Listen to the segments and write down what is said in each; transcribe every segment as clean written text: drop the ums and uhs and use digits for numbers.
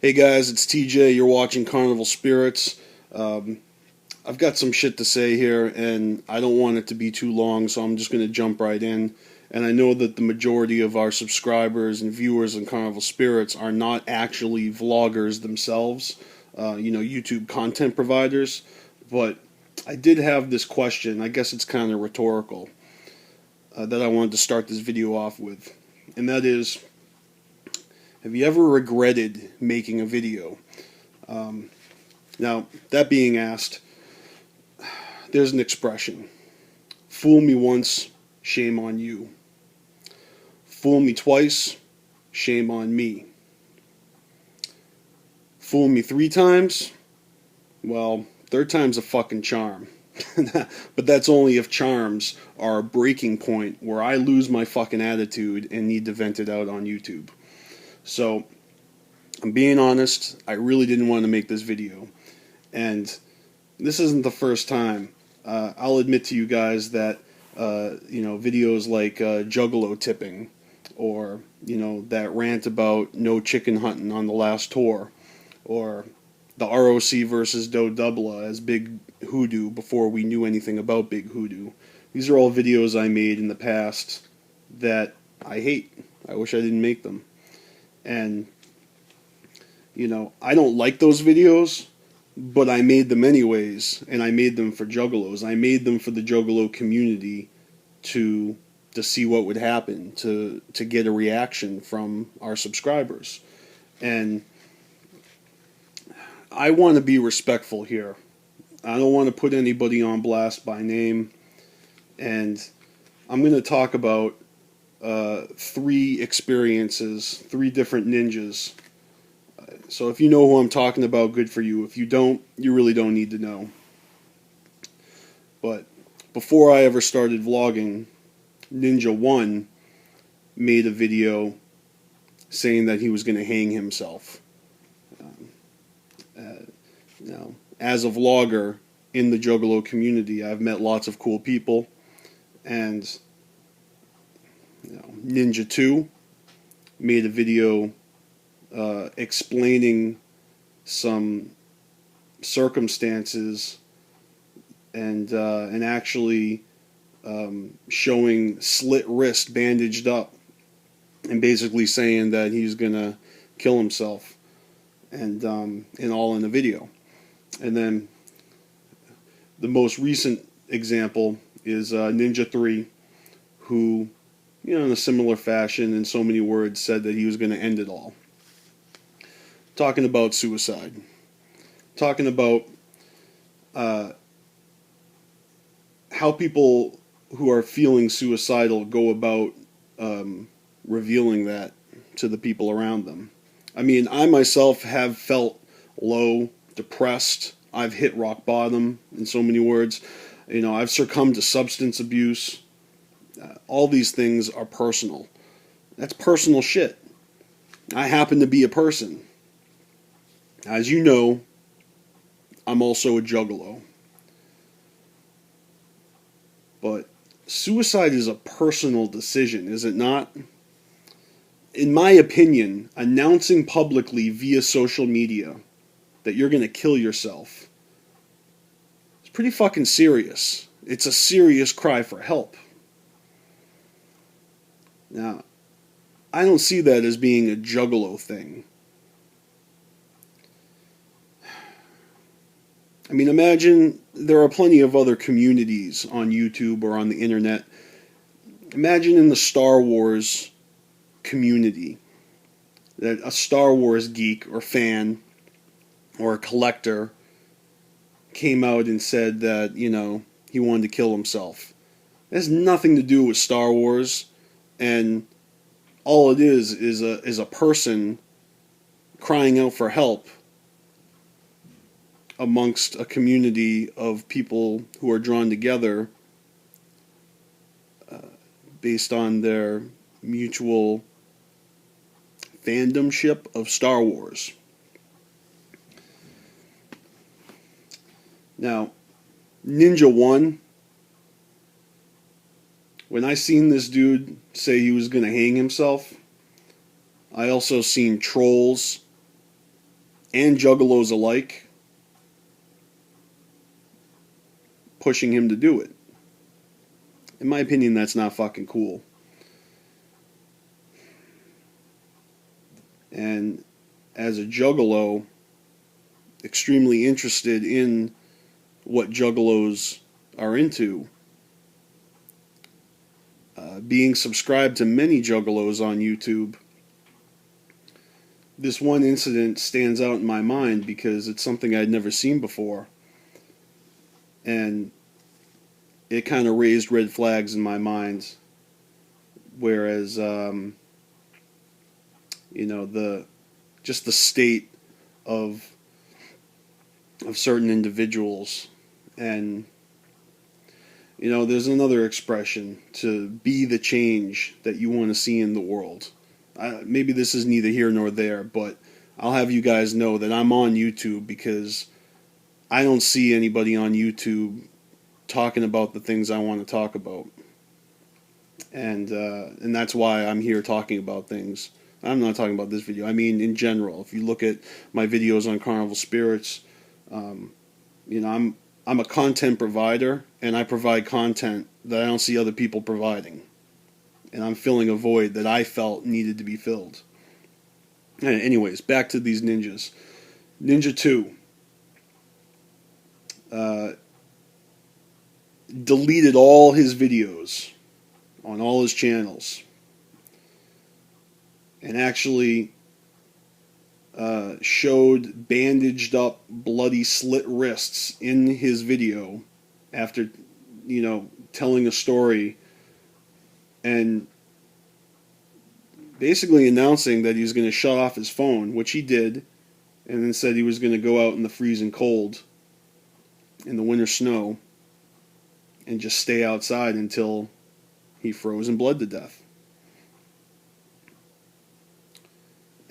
Hey guys, it's TJ. You're watching Carnival Spirits. I've got some shit to say here, and I don't want it to be too long, so I'm just going to jump right in. And I know that the majority of our subscribers and viewers in Carnival Spirits are not actually vloggers themselves, YouTube content providers. But I did have this question, I guess it's kind of rhetorical, that I wanted to start this video off with. And that is, have you ever regretted making a video? Now, that being asked, there's an expression. Fool me once, shame on you. Fool me twice, shame on me. Fool me 3 times, well, third time's a fucking charm. But that's only if charms are a breaking point where I lose my fucking attitude and need to vent it out on YouTube. So, I'm being honest, I really didn't want to make this video. And this isn't the first time. I'll admit to you guys that, videos like Juggalo tipping, or, that rant about no chicken hunting on the last tour, or the ROC versus Doe Doubla as Big Hoodoo before we knew anything about Big Hoodoo. These are all videos I made in the past that I hate. I wish I didn't make them. And, I don't like those videos, but I made them anyways, and I made them for juggalos. I made them for the juggalo community to see what would happen, to get a reaction from our subscribers. And I want to be respectful here. I don't want to put anybody on blast by name. And I'm going to talk about 3 experiences, 3 different ninjas. So if you know who I'm talking about, good for you. If you don't, you really don't need to know. But before I ever started vlogging, Ninja 1 made a video saying that he was going to hang himself. Now, as a vlogger in the Juggalo community, I've met lots of cool people. And Ninja 2 made a video explaining some circumstances and actually showing slit wrist bandaged up and basically saying that he's gonna kill himself, and all in the video. And then the most recent example is Ninja 3, who, in a similar fashion, in so many words, said that he was going to end it all. Talking about suicide. Talking about how people who are feeling suicidal go about revealing that to the people around them. I mean, I myself have felt low, depressed. I've hit rock bottom, in so many words. I've succumbed to substance abuse. All these things are personal. That's personal shit. I happen to be a person. As you know, I'm also a juggalo. But suicide is a personal decision, is it not? In my opinion, announcing publicly via social media that you're going to kill yourself is pretty fucking serious. It's a serious cry for help. Now, I don't see that as being a juggalo thing. I mean, imagine there are plenty of other communities on YouTube or on the internet. Imagine in the Star Wars community that a Star Wars geek or fan or a collector came out and said that, he wanted to kill himself. It has nothing to do with Star Wars, and all it is a person crying out for help amongst a community of people who are drawn together based on their mutual fandomship of Star Wars. Now, Ninja 1, when I seen this dude say he was going to hang himself, I also seen trolls and juggalos alike pushing him to do it. In my opinion, that's not fucking cool. And as a juggalo, extremely interested in what juggalos are into, being subscribed to many juggalos on YouTube, this one incident stands out in my mind because it's something I'd never seen before. And it kind of raised red flags in my mind. Whereas, the just the state of certain individuals. And there's another expression, to be the change that you want to see in the world. Maybe this is neither here nor there, but I'll have you guys know that I'm on YouTube because I don't see anybody on YouTube talking about the things I want to talk about. And that's why I'm here talking about things. I'm not talking about this video. I mean, in general, if you look at my videos on CarnivalSpirits, I'm a content provider, and I provide content that I don't see other people providing. And I'm filling a void that I felt needed to be filled. Anyways, back to these ninjas. Ninja 2 deleted all his videos on all his channels, and actually showed bandaged up, bloody, slit wrists in his video after, telling a story and basically announcing that he was going to shut off his phone, which he did, and then said he was going to go out in the freezing cold, in the winter snow, and just stay outside until he froze and bled to death.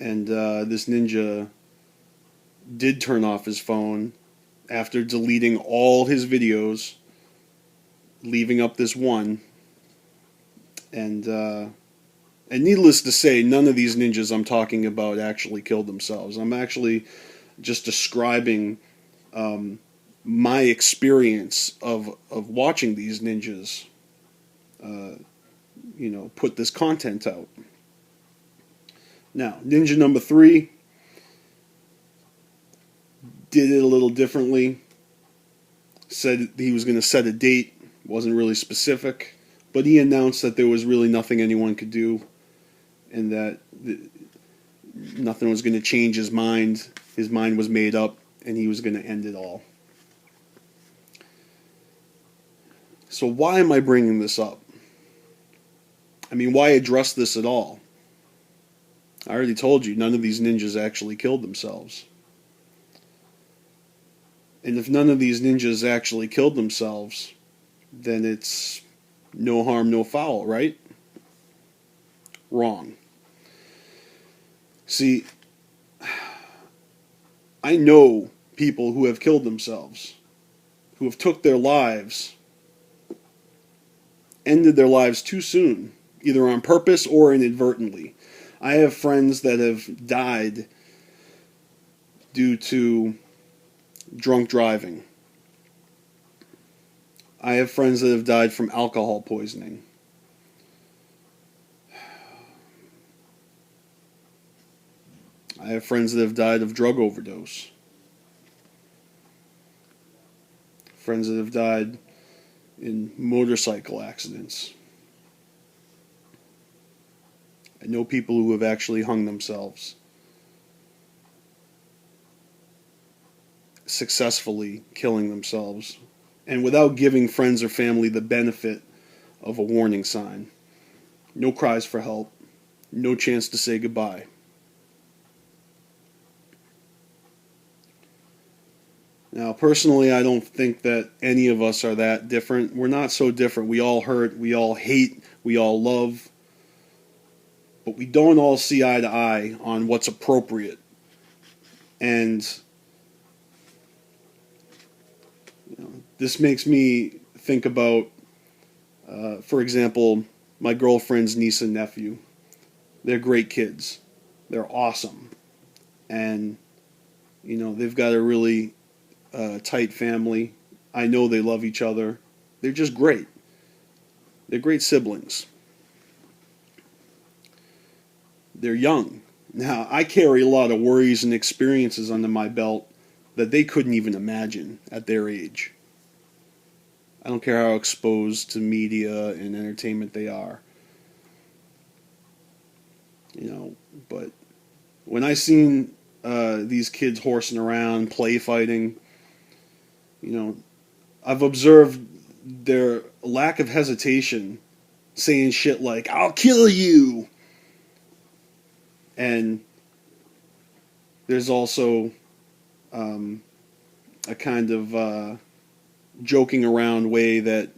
And this ninja did turn off his phone after deleting all his videos, leaving up this one. And needless to say, none of these ninjas I'm talking about actually killed themselves. I'm actually just describing my experience of watching these ninjas, put this content out. Now, ninja number 3 did it a little differently. Said he was going to set a date. Wasn't really specific. But he announced that there was really nothing anyone could do, and that nothing was going to change his mind. His mind was made up, and he was going to end it all. So why am I bringing this up? I mean, why address this at all? I already told you, none of these ninjas actually killed themselves. And if none of these ninjas actually killed themselves, then it's no harm, no foul, right? Wrong. See, I know people who have killed themselves, who have took their lives, ended their lives too soon, either on purpose or inadvertently. I have friends that have died due to drunk driving. I have friends that have died from alcohol poisoning. I have friends that have died of drug overdose. Friends that have died in motorcycle accidents. I know people who have actually hung themselves, successfully killing themselves, and without giving friends or family the benefit of a warning sign. No cries for help, no chance to say goodbye. Now, personally, I don't think that any of us are that different. We're not so different. We all hurt, we all hate, we all love, but we don't all see eye to eye on what's appropriate. And this makes me think about, for example, my girlfriend's niece and nephew. They're great kids. They're awesome. And You know, they've got a really tight family. I know they love each other. They're just great. They're great siblings. They're young. Now, I carry a lot of worries and experiences under my belt that they couldn't even imagine at their age. I don't care how exposed to media and entertainment they are. You know, but when I seen these kids horsing around, play fighting, you know, I've observed their lack of hesitation, saying shit like, "I'll kill you." And there's also a kind of joking around way that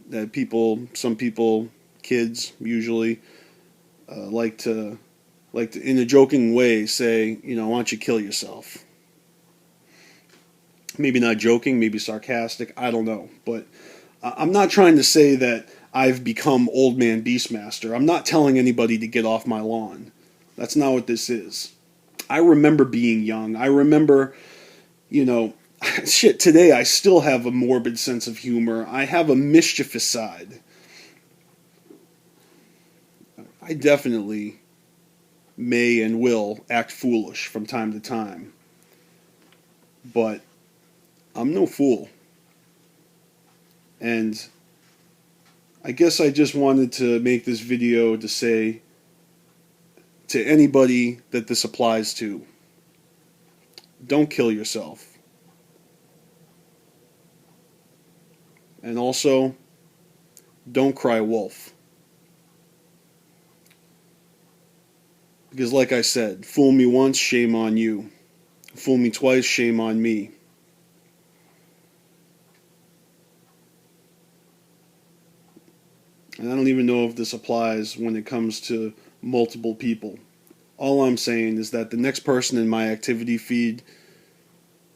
some people, kids usually, like to, in a joking way, say, you know, "Why don't you kill yourself?" Maybe not joking, maybe sarcastic, I don't know. But I'm not trying to say that I've become Old Man Beastmaster. I'm not telling anybody to get off my lawn. That's not what this is. I remember being young. I remember, you know, shit, today I still have a morbid sense of humor. I have a mischievous side. I definitely may and will act foolish from time to time. But I'm no fool. And I guess I just wanted to make this video to say to anybody that this applies to, don't kill yourself. And also, don't cry wolf. Because like I said, fool me once, shame on you. Fool me twice, shame on me. And I don't even know if this applies when it comes to multiple people. All I'm saying is that the next person in my activity feed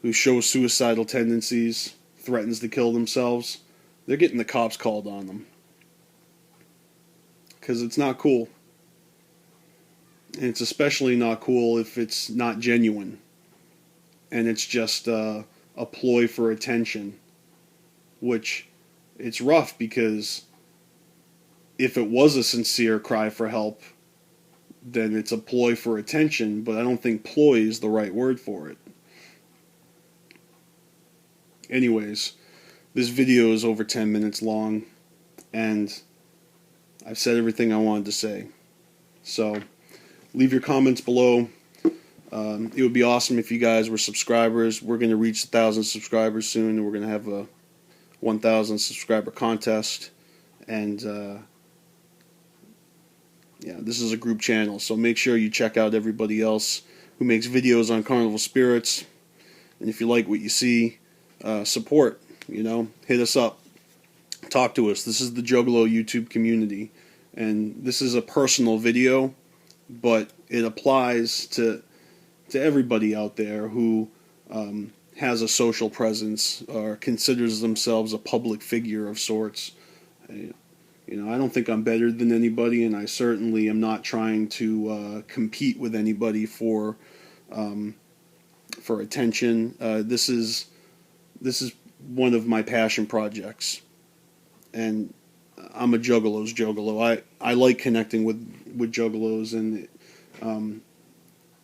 who shows suicidal tendencies, threatens to kill themselves, they're getting the cops called on them. Because it's not cool. And it's especially not cool if it's not genuine. And it's just a ploy for attention. Which, it's rough because if it was a sincere cry for help, then it's a ploy for attention, but I don't think ploy is the right word for it. Anyways, this video is over 10 minutes long, and I've said everything I wanted to say. So, leave your comments below. It would be awesome if you guys were subscribers. We're going to reach 1,000 subscribers soon, and we're going to have a 1,000 subscriber contest. And yeah, this is a group channel, so make sure you check out everybody else who makes videos on Carnival Spirits. And if you like what you see, support, you know, hit us up, talk to us. This is the Juggalo YouTube community, and this is a personal video, but it applies to everybody out there who has a social presence or considers themselves a public figure of sorts. You know, I don't think I'm better than anybody, and I certainly am not trying to compete with anybody for attention. This is one of my passion projects, and I'm a juggalo's juggalo. I like connecting with juggalos, and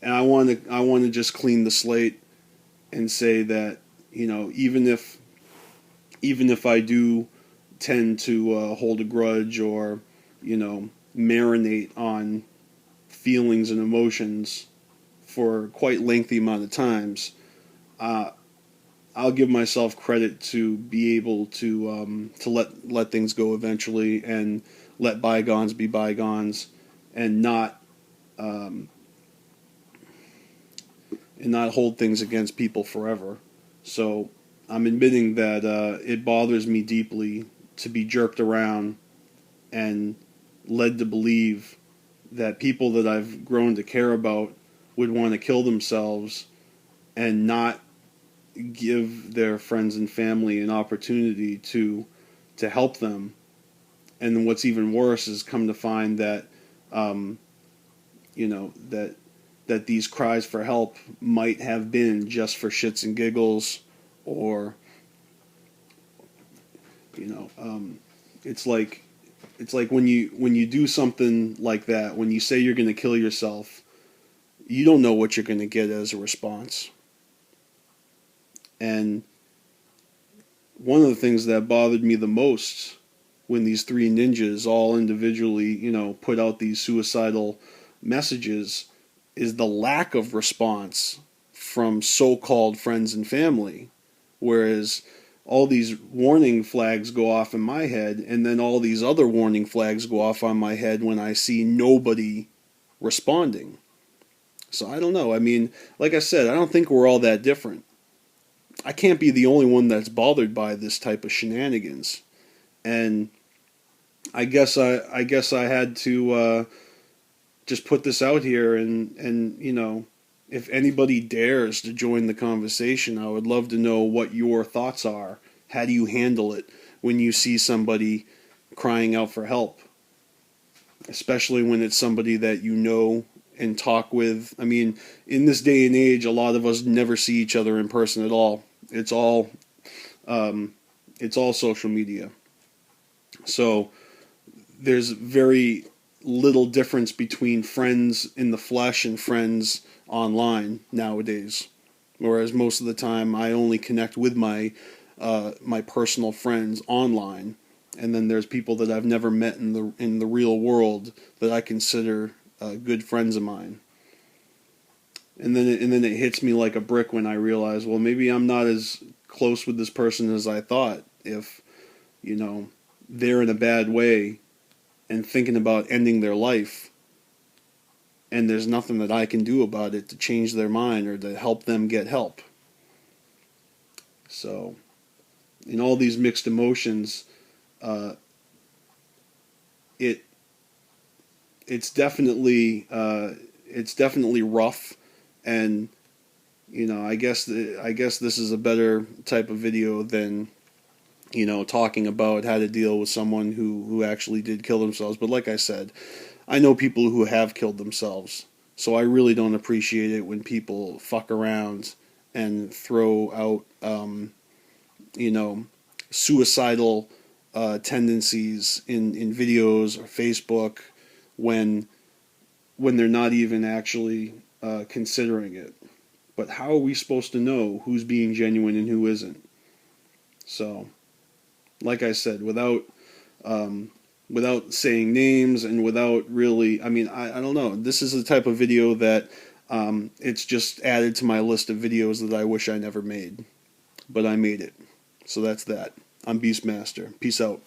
I want to just clean the slate and say that, you know, even if I do tend to hold a grudge or, you know, marinate on feelings and emotions for quite lengthy amount of times, I'll give myself credit to be able to let things go eventually and let bygones be bygones, and not hold things against people forever. So I'm admitting that it bothers me deeply to be jerked around and led to believe that people that I've grown to care about would want to kill themselves and not give their friends and family an opportunity to help them. And then what's even worse is come to find that you know, that that these cries for help might have been just for shits and giggles, or it's like when you do something like that, when you say you're going to kill yourself, you don't know what you're going to get as a response. And one of the things that bothered me the most when these three ninjas all individually, put out these suicidal messages is the lack of response from so-called friends and family. Whereas all these warning flags go off in my head, and then all these other warning flags go off on my head when I see nobody responding. So I don't know. I mean, like I said, I don't think we're all that different. I can't be the only one that's bothered by this type of shenanigans. And I guess I had to just put this out here, and if anybody dares to join the conversation, I would love to know what your thoughts are. How do you handle it when you see somebody crying out for help? Especially when it's somebody that you know and talk with. I mean, in this day and age, a lot of us never see each other in person at all. It's all social media. So there's very little difference between friends in the flesh and friends online nowadays. Whereas most of the time, I only connect with my personal friends online, and then there's people that I've never met in the real world that I consider good friends of mine. And then it hits me like a brick when I realize, well, maybe I'm not as close with this person as I thought. If they're in a bad way and thinking about ending their life, and there's nothing that I can do about it to change their mind or to help them get help. So, in all these mixed emotions, it's definitely rough, and I guess this is a better type of video than talking about how to deal with someone who actually did kill themselves. But like I said, I know people who have killed themselves, so I really don't appreciate it when people fuck around and throw out, suicidal tendencies in videos or Facebook when they're not even actually considering it. But how are we supposed to know who's being genuine and who isn't? So, like I said, without saying names and without really, I mean, I don't know. This is the type of video that it's just added to my list of videos that I wish I never made. But I made it. So that's that. I'm Beastmaster. Peace out.